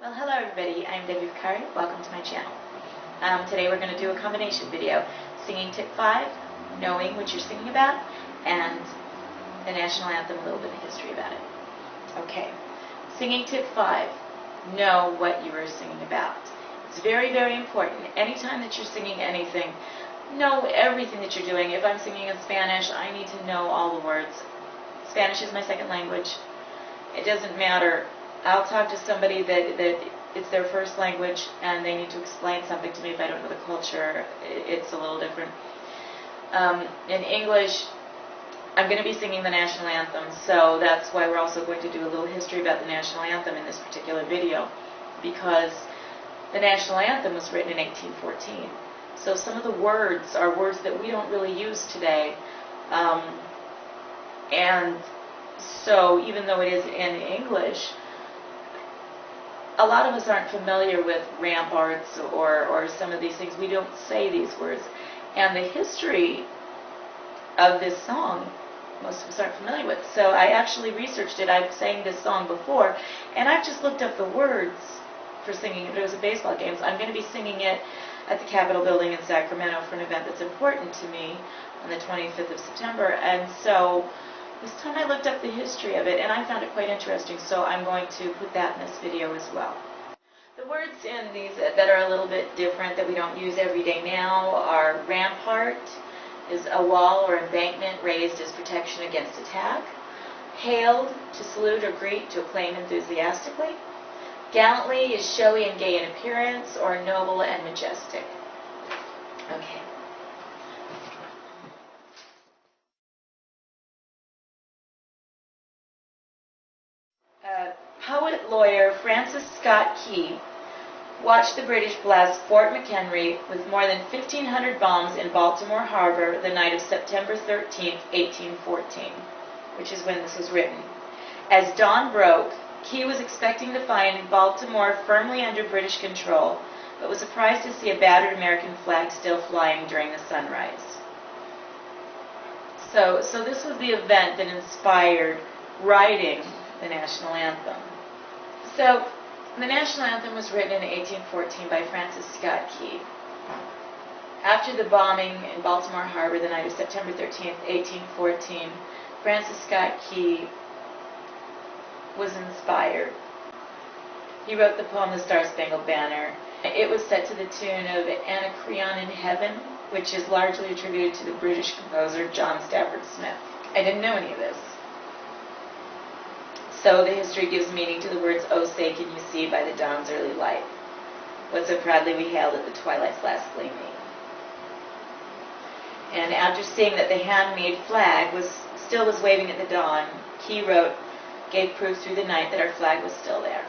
Well, hello everybody, I'm Vicari. Welcome to my channel. Today we're going to do a combination video. Singing tip 5, knowing what you're singing about, and the national anthem, a little bit of history about it. Okay, singing tip 5, know what you are singing about. It's very, very important. Anytime that you're singing anything, know everything that you're doing. If I'm singing in Spanish, I need to know all the words. Spanish is my second language. It doesn't matter. I'll talk to somebody that it's their first language and they need to explain something to me if I don't know the culture. It's a little different. In English, I'm going to be singing the national anthem, so that's why we're also going to do a little history about the national anthem in this particular video, because the national anthem was written in 1814. So some of the words are words that we don't really use today. And so even though it is in English, a lot of us aren't familiar with ramparts or some of these things. We don't say these words. And the history of this song, most of us aren't familiar with. So I actually researched it. I've sang this song before, and I've just looked up the words for singing it. It was a baseball game, so I'm going to be singing it at the Capitol building in Sacramento for an event that's important to me on the 25th of September. And so this time I looked up the history of it, and I found it quite interesting, so I'm going to put that in this video as well. The words in these that are a little bit different that we don't use every day now are rampart, is a wall or embankment raised as protection against attack. Hailed, to salute or greet, to acclaim enthusiastically. Gallantly is showy and gay in appearance, or noble and majestic. Okay. Poet-lawyer Francis Scott Key watched the British blast Fort McHenry with more than 1,500 bombs in Baltimore Harbor the night of September 13, 1814, which is when this was written. As dawn broke, Key was expecting to find Baltimore firmly under British control, but was surprised to see a battered American flag still flying during the sunrise. So this was the event that inspired writing the national anthem. So the national anthem was written in 1814 by Francis Scott Key. After the bombing in Baltimore Harbor the night of September 13, 1814, Francis Scott Key was inspired. He wrote the poem The Star-Spangled Banner. It was set to the tune of Anacreon in Heaven, which is largely attributed to the British composer John Stafford Smith. I didn't know any of this. So the history gives meaning to the words, "Oh, say, can you see by the dawn's early light, what so proudly we hailed at the twilight's last gleaming." And after seeing that the handmade flag still was waving at the dawn, Key wrote, "Gave proof through the night that our flag was still there."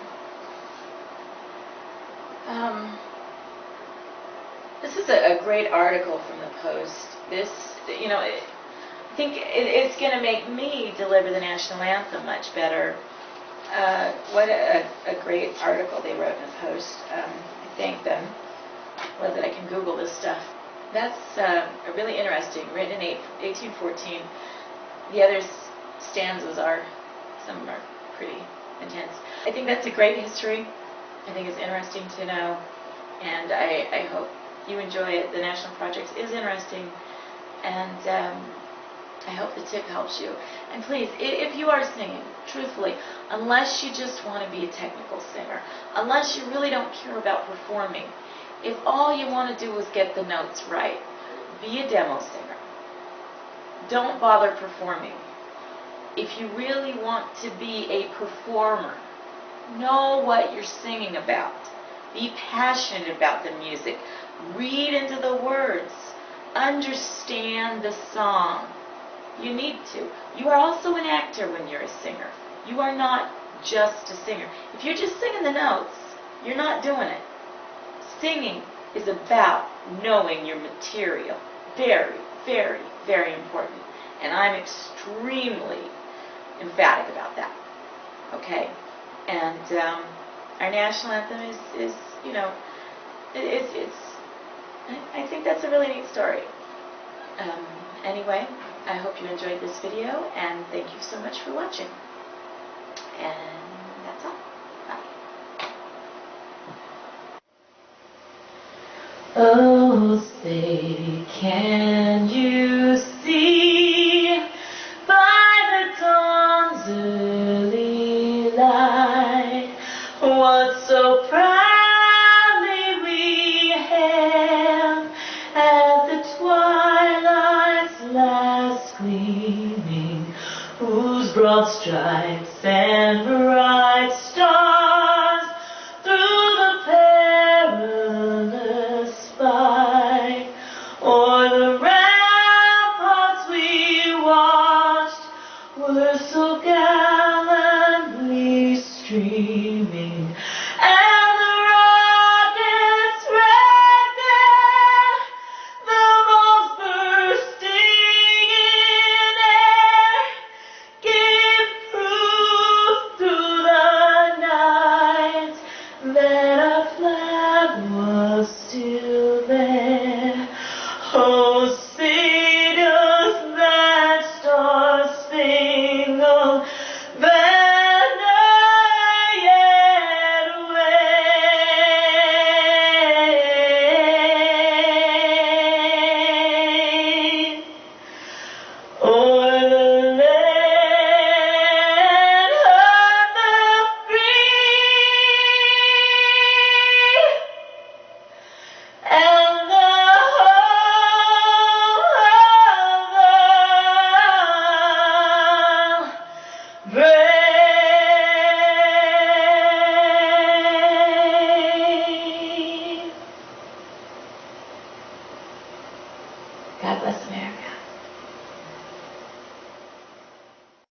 This is a great article from the Post. This, I think it's going to make me deliver the national anthem much better. What a great article they wrote in the Post. I thank them. Love that I can Google this stuff. That's really interesting. Written in 1814. The other stanzas some of them are pretty intense. I think that's a great history. I think it's interesting to know, and I hope you enjoy it. The National Project is interesting, and I hope the tip helps you. And please, if you are singing, truthfully, unless you just want to be a technical singer, unless you really don't care about performing, if all you want to do is get the notes right, be a demo singer. Don't bother performing. If you really want to be a performer, know what you're singing about. Be passionate about the music. Read into the words. Understand the song. You need to. You are also an actor when you're a singer. You are not just a singer. If you're just singing the notes, you're not doing it. Singing is about knowing your material. Very, very, very important. And I'm extremely emphatic about that. Okay? And our national anthem is I think that's a really neat story. Anyway, I hope you enjoyed this video, and thank you so much for watching. And that's all. Bye. Oh, say, can you see by the dawn's early light what so proudly we hailed at the twilight's last gleaming, whose broad stripes